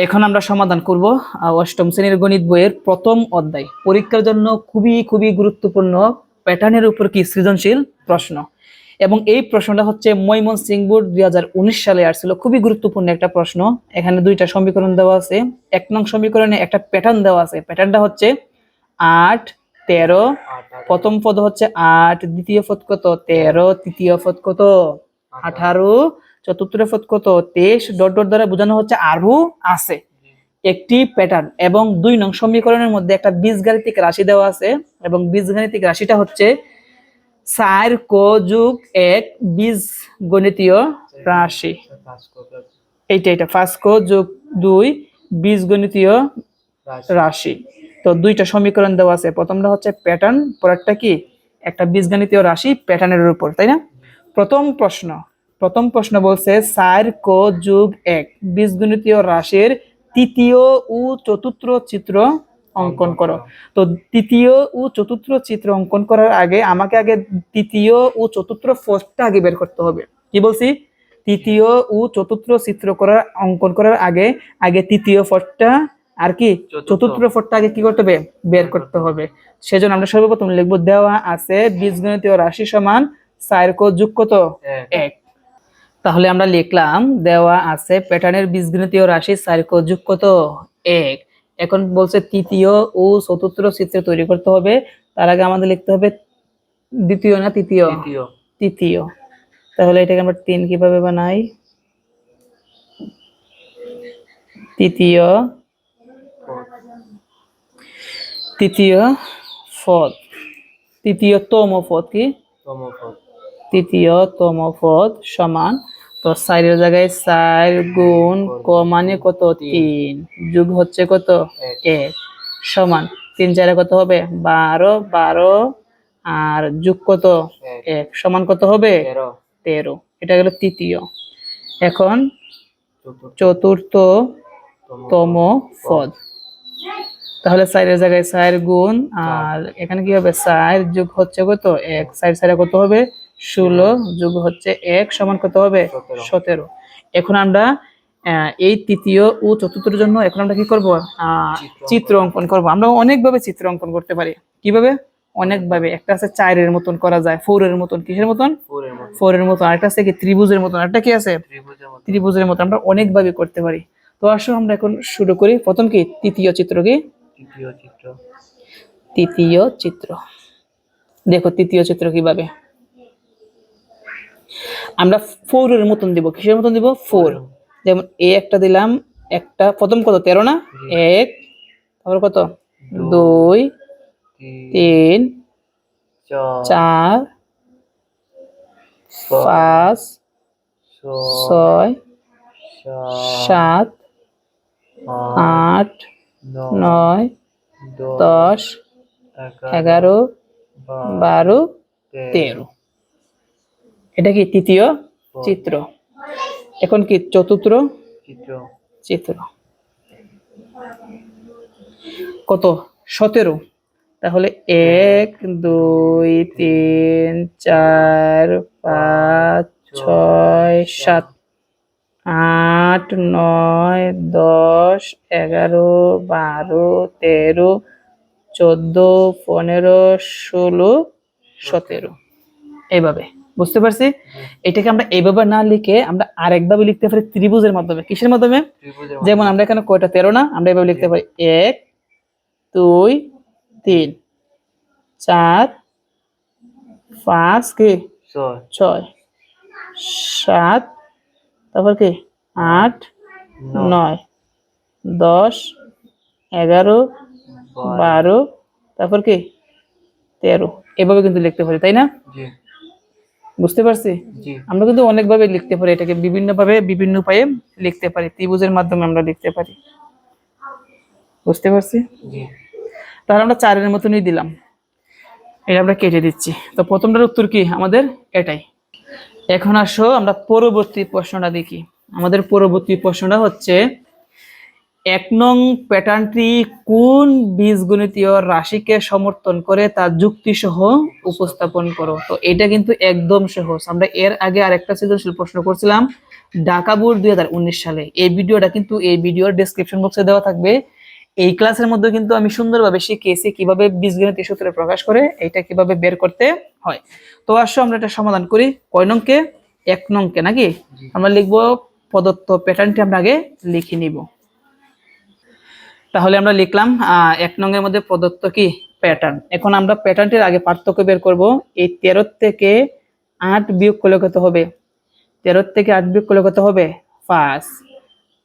এখন আমরা সমাধান করব অষ্টম শ্রেণীর গণিত বইয়ের প্রথম অধ্যায়। পরীক্ষার জন্য খুবই খুবই গুরুত্বপূর্ণ প্যাটার্নের উপর কি সৃজনশীল প্রশ্ন। এবং এই প্রশ্নটা হচ্ছে ময়মনসিংহ বোর্ড 2019 সালে আসছিল। খুবই গুরুত্বপূর্ণ একটা প্রশ্ন। এখানে দুইটা সমীকরণ দেওয়া আছে। এক নং সমীকরণে একটা প্যাটার্ন দেওয়া আছে। প্যাটার্নটা হচ্ছে 8 13, প্রথম পদ হচ্ছে 8, দ্বিতীয় পদ কত 13, তৃতীয় পদ কত 18, চতুর্থ পদ কত 23, ডট ডট দ্বারা বোঝানো হচ্ছে আরও আছে একটি প্যাটার্ন। এবং 2 নং সমীকরণের মধ্যে একটা বীজগাণিতিক রাশি দেওয়া আছে এবং বীজগাণিতিক রাশিটা হচ্ছে 4 ক যোগ 1 বীজগণিতীয় রাশি। এটা 5 ক যোগ 2 বীজগণিতীয় রাশি। তো দুইটা সমীকরণ দেওয়া আছে। প্রথমটা হচ্ছে প্যাটার্ন, পরেরটা কি একটা বীজগণিতীয় রাশি প্যাটার্নের উপর, তাই না? প্রথম প্রশ্ন বলছে 4 ক যোগ 1 বীজগণিতীয় রাশির তৃতীয় ও চতুর্থ চিত্র অঙ্কন করো। তো তৃতীয় ও চতুর্থ চিত্র অঙ্কন করার আগে আমাকে আগে তৃতীয় ও চতুর্থ পদটা আগে বের করতে হবে। কি বলছি? তৃতীয় ও চতুর্থ চিত্র অঙ্কন করার আগে তৃতীয় পদটা আর কি চতুর্থ পদটা আগে কি করতে হবে? বের করতে হবে। সেজন্য আমরা সর্বপ্রথম লিখবো দেওয়া আছে বীজগণিতীয় রাশি সমান 4 ক যোগ কত 1। তাহলে আমরা লিখলাম দেওয়া আছে প্যাটার্নের বীজগণিতীয় রাশি 4 ক যোগ কত 1। এখন বলছে তৃতীয় ও চতুর্থ চিত্র তৈরি করতে হবে। তার আগে আমাদের লিখতে হবে দ্বিতীয় না তৃতীয়? তৃতীয়। তাহলে এটাকে আমরা 3 কিভাবে বানাই? তৃতীয় পদ, তৃতীয়তম পদ কি তৃতীয়তম পদ সমান, তো 4 এর জায়গায় 4 গুণ ক মানে কত 3 যোগ হচ্ছে কত 1 সমান 3 4 কত হবে 12, 12 আর যোগ কত 1 সমান কত হবে 13। এটা গেল তৃতীয়। এখন চতুর্থতম পদ, তাহলে 4 এর জায়গায় 4 গুণ আর এখানে কি হবে 4 যোগ হচ্ছে কত 1, 4 4 কত হবে 16 যোগ হচ্ছে 1 সমান কত হবে 17। এখন আমরা এই তৃতীয় ও চতুর্থের জন্য এখন আমরা কি করব? চিত্র অঙ্কন করব। আমরা অনেকভাবে চিত্র অঙ্কন করতে পারি। কিভাবে? অনেকভাবে। একটা আছে 4 এর মতন করা যায়, 4 এর মতন। কিসের মতন? 4 এর মতন। আরেকটা আছে কি ত্রিভুজের মতন। আরেকটা কি আছে? ত্রিভুজের মতন। আমরা অনেকভাবে করতে পারি। তো আসো আমরা এখন শুরু করি। প্রথম কি তৃতীয় চিত্র। কি তৃতীয় চিত্র? দেখো তৃতীয় চিত্র কিভাবে আমরা 4 এর মতন দিব। কিসের মতন দিব? 4। যেমন এ একটা দিলাম, একটা প্রথম কত 13 না? 1, তারপর কত 2 3 4 5 6 7 8 9 10 11 12 13। এটা কি তৃতীয় চিত্র। এখন কি চতুর্থ চিত্র কত 17। তাহলে 1 2 3 4 5 6 7 8 9 10 11 12 13 14 15 16 17। এইভাবে বুঝতে পারছি? এটাকে আমরা এইভাবে না লিখে আমরা আরেকভাবে লিখতে পারি ত্রিভুজের মাধ্যমে। কিসের মাধ্যমে? যেমন আমরা এখানে কয়টা 13 না? আমরা এইভাবে লিখতে পারি 1 2 3 4 5 কি 6 7, তারপর কি 8 9 10 11 12, তারপর কি 13। এভাবে কিন্তু লিখতে পারি, তাই না? বুঝতে পারছি? আমরা কিন্তু অনেকভাবে লিখতে পারি। এটাকে বিভিন্নভাবে বিভিন্ন উপায়ে লিখতে পারি। ত্রিভুজের মাধ্যমে আমরা লিখতে পারি। বুঝতে পারছি? তাহলে আমরা 4 এর মতনই দিলাম। এটা আমরা কেটে দিচ্ছি। তো প্রথমটার উত্তর কি আমাদের এটাই। এখন আসো আমরা পরবর্তী প্রশ্নটা দেখি। আমাদের পরবর্তী প্রশ্নটা হচ্ছে এক নং প্যাটার্নটি কোন বীজগণিতীয় রাশিকে সমর্থন করে তা যুক্তি সহ উপস্থাপন করো। তো এটা কিন্তু একদম সহজ। আমরা এর আগে আরেকটা সৃজনশীল প্রশ্ন করছিলাম ঢাকা বোর্ড 2019 সালে। এই ভিডিওটা কিন্তু এই ভিডিওর ডেসক্রিপশন বক্সে দেওয়া থাকবে। এই ক্লাসের মধ্যে কিন্তু আমি সুন্দরভাবে শিখিয়েছি কিভাবে বীজগণিতীয় সূত্র প্রকাশ করে এটা কিভাবে বের করতে হয়। তো আসো আমরা এটা সমাধান করি। কয় নংকে? 1 নংকে নাকি? আমরা লিখবো প্রদত্ত প্যাটার্নটি আমরা আগে লিখে নিব। তাহলে আমরা লিখলাম 1 নং এর মধ্যে প্রদত্ত কি প্যাটার্ন। এখন আমরা প্যাটার্নটির আগে পার্থক্য বের করব। এই 13 থেকে 8 বিয়োগ করলে কত হবে? 13 থেকে 8 বিয়োগ করলে কত হবে? 5।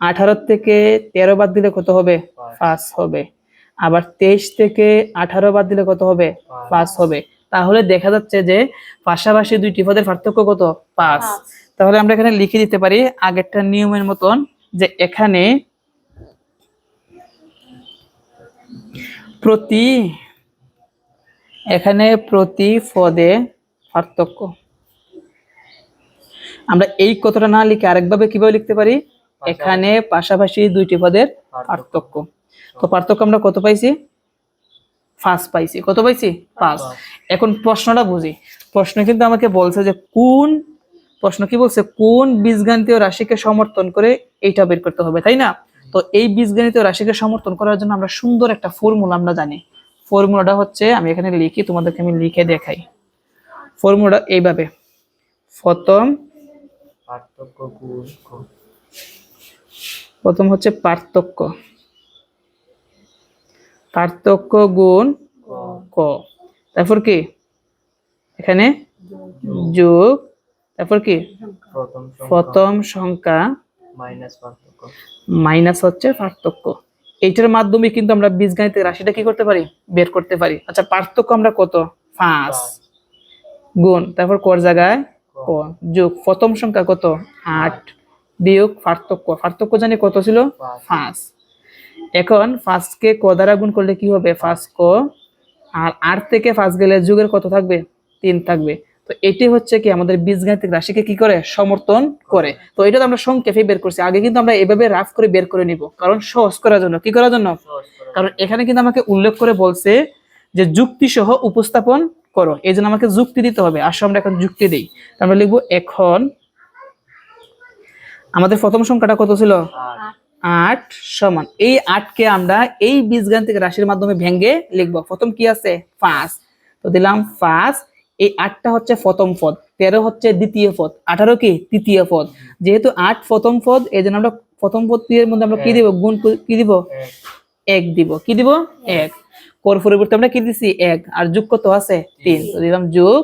18 থেকে 13 বাদ দিলে কত হবে? 5 হবে। আবার 23 থেকে 18 বাদ দিলে কত হবে? 5 হবে। তাহলে দেখা যাচ্ছে যে পাশাপাশি দুইটি পদের পার্থক্য কত? 5। তাহলে আমরা এখানে লিখে দিতে পারি আগেরটা নিয়মের মতন যে এখানে প্রতি পদে পার্থক্য। আমরা এই কথাটা না লিখে আরেকভাবে কিভাবে লিখতে পারি? এখানে পাশাপাশি দুইটি পদের পার্থক্য। তো পার্থক্য আমরা কত পাইছি? 5 পাইছি। কত পাইছি? 5। এখন প্রশ্নটা বুঝি। প্রশ্ন কিন্তু আমাকে বলছে যে প্রশ্ন কি বলছে? কোন বীজগণিতীয় রাশিকে সমর্থন করে এইটা বের করতে হবে, তাই না? তো এই বীজগণিতীয় রাশিকে সমর্থন করার জন্য আমরা সুন্দর একটা ফর্মুলা আমরা জানি। ফর্মুলাটা হচ্ছে, আমি এখানে লিখি, তোমাদেরকে আমি লিখে দেখাই। ফর্মুলাটা এইভাবে, প্রথম হচ্ছে পার্থক্য গুণ ক, তারপর কি এখানে যোগ, তারপর কি প্রথম সংখ্যা মাইনাস হচ্ছে পার্থক্য। এইটার মাধ্যমে কিন্তু আমরা বীজগণিতের রাশিটা কি করতে পারি? বের করতে পারি। আচ্ছা, পার্থক্য আমরা কত? 5 গুণ, তারপর কোর জায়গায় ক, যোগ প্রথম সংখ্যা কত? 8 বিয়োগ পার্থক্য জানি কত ছিল? 5। এখন 5 কে ক দ্বারা গুণ করলে কি হবে? 5 ক। আর 8 থেকে 5 গেলে যোগের কত থাকবে? 3 থাকবে। তো এটি হচ্ছে কি আমাদের বীজগাণিতিক রাশিকে কি করে? সমর্থন করে। তো এটা তো আমরা সংক্ষেপে বের করছি। আগে কিন্তু আমরা এভাবে রাফ করে বের করে নিব, কারণ সহজ করার জন্য। কি করার জন্য? কারণ এখানে কিন্তু আমাকে উল্লেখ করে বলছে যে যুক্তি সহ উপস্থাপন করো, এই জন্য আমাকে যুক্তি দিতে হবে। আসো আমরা এখন যুক্তি দিই। আমরা লিখবো এখন আমাদের প্রথম সংখ্যাটা কত ছিল? 8 সমান এই 8 কে আমরা এই বীজগাণিতিক রাশির মাধ্যমে ভেঙে লিখবো। প্রথম কি আছে? 5। তো দিলাম 5। এই 8টা হচ্ছে প্রথম পদ, 13 হচ্ছে দ্বিতীয় পদ, 18 কি তৃতীয় পদ। যেহেতু 8 প্রথম পদ, এই জন্য আমরা প্রথম পদের মধ্যে আমরা কি দিব? গুণ কি দিব? 1 দিব। কি দিব? 1। কোর পরিবর্তে আমরা কি দিছি? 1। আর যোগ কত আছে? 3। তো দিলাম যোগ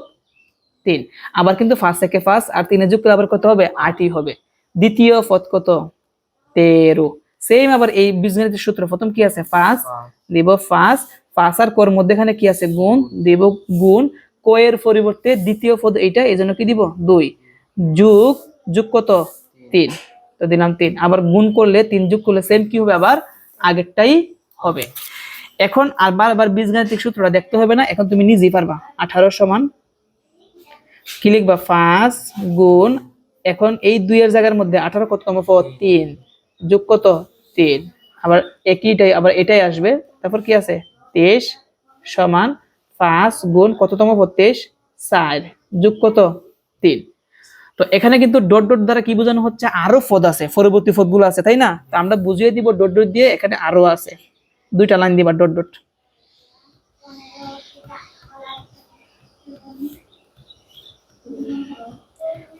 3। আবার কিন্তু 5 থেকে 5 আর 3 এ যোগ করলে আবার কত হবে? 8ই হবে। দ্বিতীয় পদ কত? 13। সেম আবার এই বীজগণিতের সূত্র, প্রথম কি আছে? 5 দিব 5। 5 আর কোর মধ্যখানে কি আছে? গুণ দিব গুণ। ক এর পরিবর্তে দ্বিতীয় পদ এইটা, এজন্য কি দিব? 2 যোগ কত? 3। তো দিলাম 3। আবার গুণ করলে 3 যোগ করলে সেম কি হবে? আবার আগেরটাই হবে। এখন আর বারবার বীজগাণিতিক সূত্রটা দেখতে হবে না, এখন তুমি নিজেই পারবা। 18 সমান কি লিখবা? 5 গুণ, এখন এই 2 এর জায়গার মধ্যে 18 কততম পদ? 3 যোগ কত? 3। আবার একইটাই আবার এটাই আসবে। তারপর কি আছে? 23 সমান 5 গুণ কততম পদ? 23 4 যোগ কত? 3। তো এখানে কিন্তু ডট ডট দ্বারা কি বোঝানো হচ্ছে? আরো পদ আছে, পরবর্তী পদগুলো আছে, তাই না? তো আমরা বুঝিয়ে দিব ডট ডট দিয়ে, এখানে আরো আছে। দুইটা লাইন দিবা ডট ডট।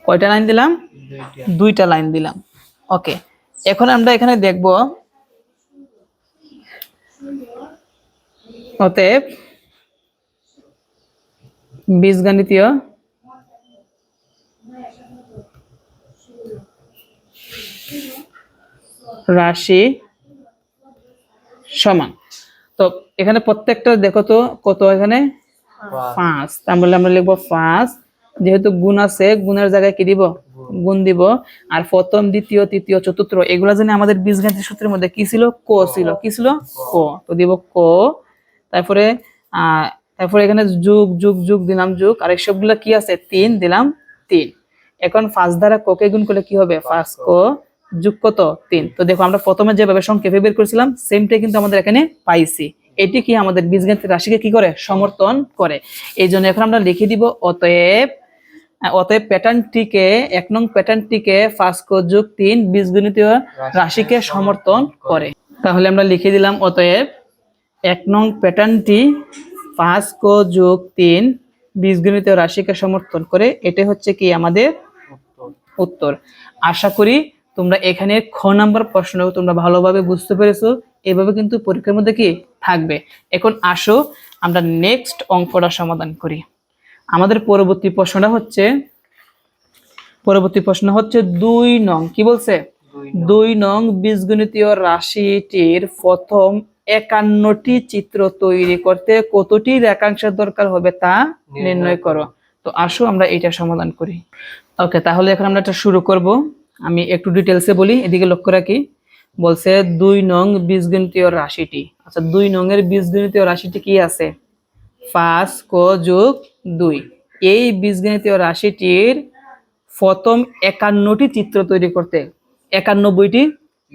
কয়টা লাইন দিলাম? দুইটা লাইন দিলাম। ওকে, এখন আমরা এখানে দেখব অতএব বীজগণিতীয় রাশি সমান। তো এখানে প্রত্যেকটা দেখো তো কত? এখানে 5। তাহলে আমরা লিখবো 5। যেহেতু গুণ আছে, গুণের জায়গায় কি দিব? গুণ দিব। আর প্রথম, দ্বিতীয়, তৃতীয়, চতুর্থ এগুলা জানি আমাদের বীজগণিতের সূত্রের মধ্যে কি ছিল? ক ছিল। কি ছিল? ক। তো দিব ক। তারপরে এখানে যোগ যোগ যোগ দিলাম যোগ। আর সবগুলো কি আছে? 3 দিলাম 3। এখন 5 দ্বারা ক কে গুণ করলে কি হবে? 5 ক যোগ কত 3। তো দেখো আমরা প্রথমে যেভাবে সংক্ষেপে বের করেছিলাম সেমটাই কিন্তু আমাদের এখানে পাইছি। এটি কি আমাদের বীজগণিতের রাশিকে কি করে সমর্থন করে। এই জন্য এখন আমরা লিখে দিব অতএব প্যাটার্নটিকে 1 নং প্যাটার্নটিকে 5 যোগ 3 বীজগণিতীয় রাশিকে সমর্থন করে। তাহলে আমরা লিখে দিলাম অতএব 1 নং প্যাটার্নটি 5 যোগ 3 বীজগণিতীয় রাশিকে সমর্থন করে। এটা হচ্ছে কি আমাদের উত্তর। আশা করি তোমরা এখানে খ নাম্বার প্রশ্ন তোমরা ভালোভাবে বুঝতে পেরেছো। এভাবে কিন্তু পরীক্ষার মধ্যে কি থাকবে। এখন আসো আমরা নেক্সট অঙ্কটা সমাধান করি। আমাদের পরবর্তী প্রশ্ন হচ্ছে 2 নং। কি বলছে? 2 নং বীজগণিতীয় রাশিটির প্রথম 51টি চিত্র তৈরি করতে কতটি রেখাংশের দরকার হবে তা নির্ণয় করো। তো আসো আমরা এটা সমাধান করি। ওকে, তাহলে এখন আমরা এটা শুরু করব। আমি একটু ডিটেলসে বলি, এদিকে লক্ষ্য রাখি। বলছে 2 নং বীজগণিতীয় রাশিটি। আচ্ছা, 2 নং এর বীজগণিতীয় রাশিটি কি আছে? 5 যোগ 2। এই বীজগণিতীয় রাশিটির প্রথম 51টি চিত্র তৈরি করতে 91টি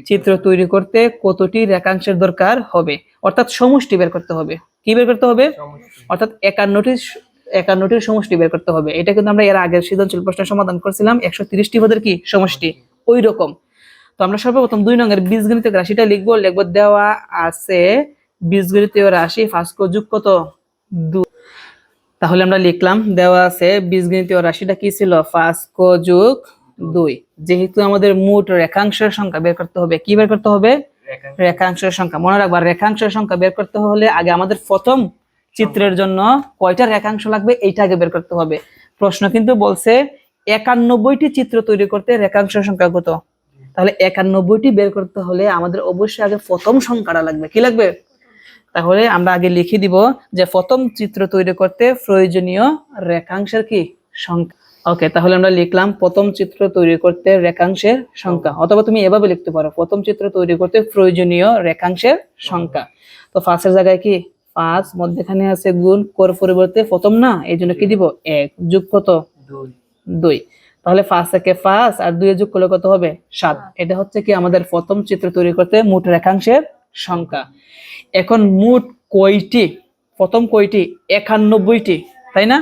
চিত্র তৈরি করতে কতটি রেখাংশের দরকার হবে, অর্থাৎ সমষ্টি বের করতে হবে। কি বের করতে হবে? অর্থাৎ 51টির সমষ্টি বের করতে হবে। এটা কিন্তু আমরা এর আগের সৃজনশীল প্রশ্নের সমাধান করেছিলাম 130টি পদের কি সমষ্টি, ওই রকম। তো আমরা সর্বপ্রথম 2 নং এর বীজগণিতীয় রাশিটা লিখবো। দেওয়া আছে বীজগণিতীয় রাশি 5 যোগ কত 2। তাহলে আমরা লিখলাম দেওয়া আছে বীজগণিতীয় রাশিটা কি ছিল 5 যোগ 2। যেহেতু আমাদের মোট রেখাংশের সংখ্যা বের করতে হবে, কি বের করতে হবে? রেখাংশের সংখ্যা। মনে রাখবা, রেখাংশের সংখ্যা বের করতে হলে আগে আমাদের প্রথম চিত্রের জন্য কয়টা রেখাংশ লাগবে এইটা আগে বের করতে হবে। প্রশ্ন কিন্তু বলছে 91টি চিত্র তৈরি করতে রেখাংশের সংখ্যা কত। তাহলে 91টি বের করতে হলে আমাদের অবশ্যই আগে প্রথম সংখ্যাটা লাগবে। কি লাগবে? তাহলে আমরা আগে লিখে দিব যে প্রথম চিত্র তৈরি করতে প্রয়োজনীয় রেখাংশের কি সংখ্যা। ওকে, তাহলে আমরা লিখলাম প্রথম চিত্র তৈরি করতে রেখাংশের সংখ্যা, অথবা তুমি এভাবে লিখতে পারো প্রথম চিত্র তৈরি করতে প্রয়োজনীয় রেখাংশের সংখ্যা। তো 5 এর জায়গায় কি 5, মধ্যখানে আছে গুণ, কোর পরিবর্তে প্রথম না, এই জন্য কি দিব 1 যোগ কত 2। তাহলে 5 থেকে 5 আর 2 যোগ করলে কত হবে 7। এটা হচ্ছে কি আমাদের প্রথম চিত্র তৈরি করতে মোট রেখাংশের সংখ্যা। এখন মোট কয়টি? প্রথম কয়টি? 91টি, তাই না?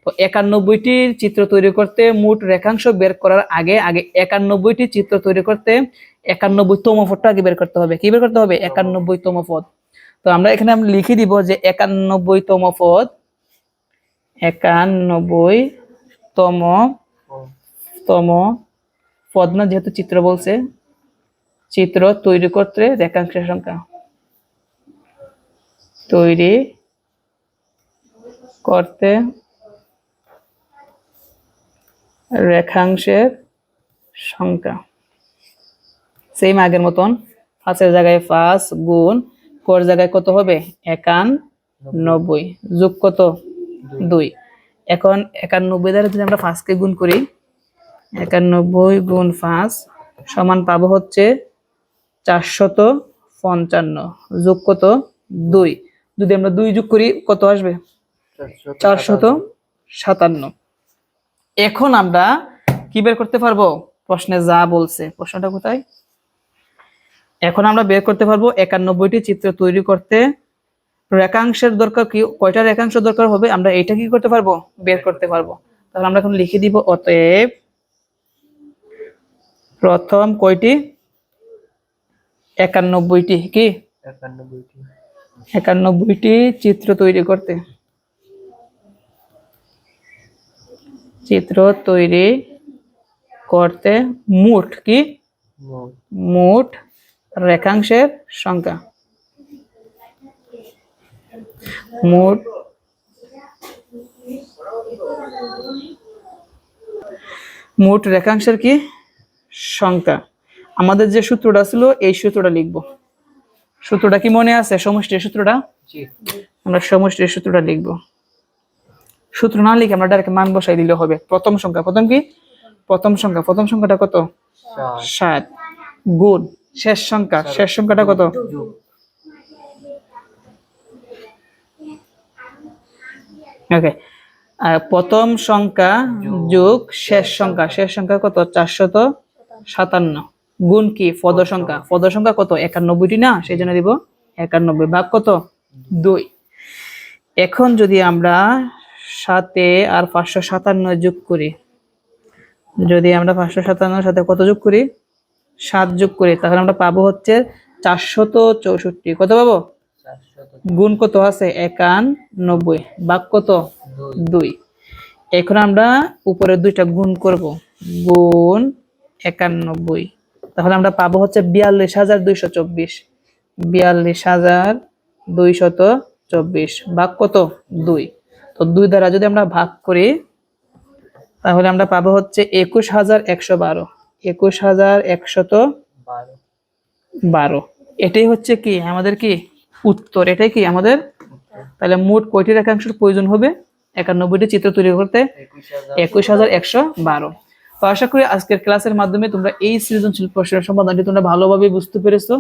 তো 91টি চিত্র তৈরি করতে মোট রেখাংশ বের করার আগে 91টি চিত্র তৈরি করতে 91তম পদটা আগে বের করতে হবে। কি বের করতে হবে? 91তম পদ। তো আমরা এখানে লিখে দিব যে 91তম পদ, 91তম পদ না, যেহেতু চিত্র বলছে, চিত্র তৈরি করতে রেখাংশের সংখ্যা তৈরি করতে রেখাংশের সংখ্যা। সেম আগের মতন 5 এর জায়গায় 5 গুণ, কোর জায়গায় কত হবে 91 যোগ কত 2। এখন 91 দ্বারা যদি আমরা 5 কে গুণ করি, 91 গুণ 5 সমান পাবো হচ্ছে 455 যোগ কত 2। যদি আমরা 2 যোগ করি কত আসবে? 457। এখন আমরা কি বের করতে পারবো? প্রশ্নে যা বলছে, প্রশ্নটা কোথায়? এখন আমরা বের করতে পারবো 91টি চিত্র তৈরি করতে রেখাংশের দরকার কি, কয়টা রেখাংশ দরকার হবে, আমরা এটা কি করতে পারবো? বের করতে পারবো। তাহলে আমরা এখন লিখে দিব অতএব প্রথম কয়টি? 91টি। কি 91টি চিত্র তৈরি করতে মোট কি মোট রেখাংশের সংখ্যা, মোট রেখাংশের কি সংখ্যা। আমাদের যে সূত্রটা ছিল এই সূত্রটা লিখবো। সূত্রটা কি মনে আছে? সমষ্টির সূত্রটা। আমরা সমষ্টির সূত্রটা লিখবো। সূত্র না লিখে আমরা ডাইরেক্ট মান বসাই দিলে হবে। প্রথম সংখ্যা, প্রথম কি প্রথম সংখ্যাটা কত 7 গুণ শেষ সংখ্যাটা কত? ওকে, প্রথম সংখ্যা যোগ শেষ সংখ্যা কত? 457 গুণ কি পদ সংখ্যা কত 91টি না, সেই জন্য দিব 91 ভাগ কত 2। এখন যদি আমরা সাথে আর 557 যোগ করি, যদি আমরা 557 সাথে কত যোগ করি 7 যোগ করি, তাহলে আমরা পাবো হচ্ছে 464। কত পাবো? গুণ কত আছে 91 ভাগ কত 2। এখন আমরা উপরে দুইটা গুণ করব, গুণ 91, তাহলে আমরা পাবো হচ্ছে 42224। 42224 ভাগ কত 2। তো 2 দ্বারা যদি আমরা ভাগ করি তাহলে আমরা পাবো হচ্ছে 21112। 21112, এটাই হচ্ছে কি আমাদের কি উত্তর, এটাই কি আমাদের। তাহলে মোট কয়টি রেখাংশের প্রয়োজন হবে 91টি চিত্র তৈরি করতে? 21112। তো আশা করি আজকের ক্লাসের মাধ্যমে তোমরা এই সৃজনশীল প্রশ্নের সমাধানটি তোমরা ভালোভাবে বুঝতে পেরেছো।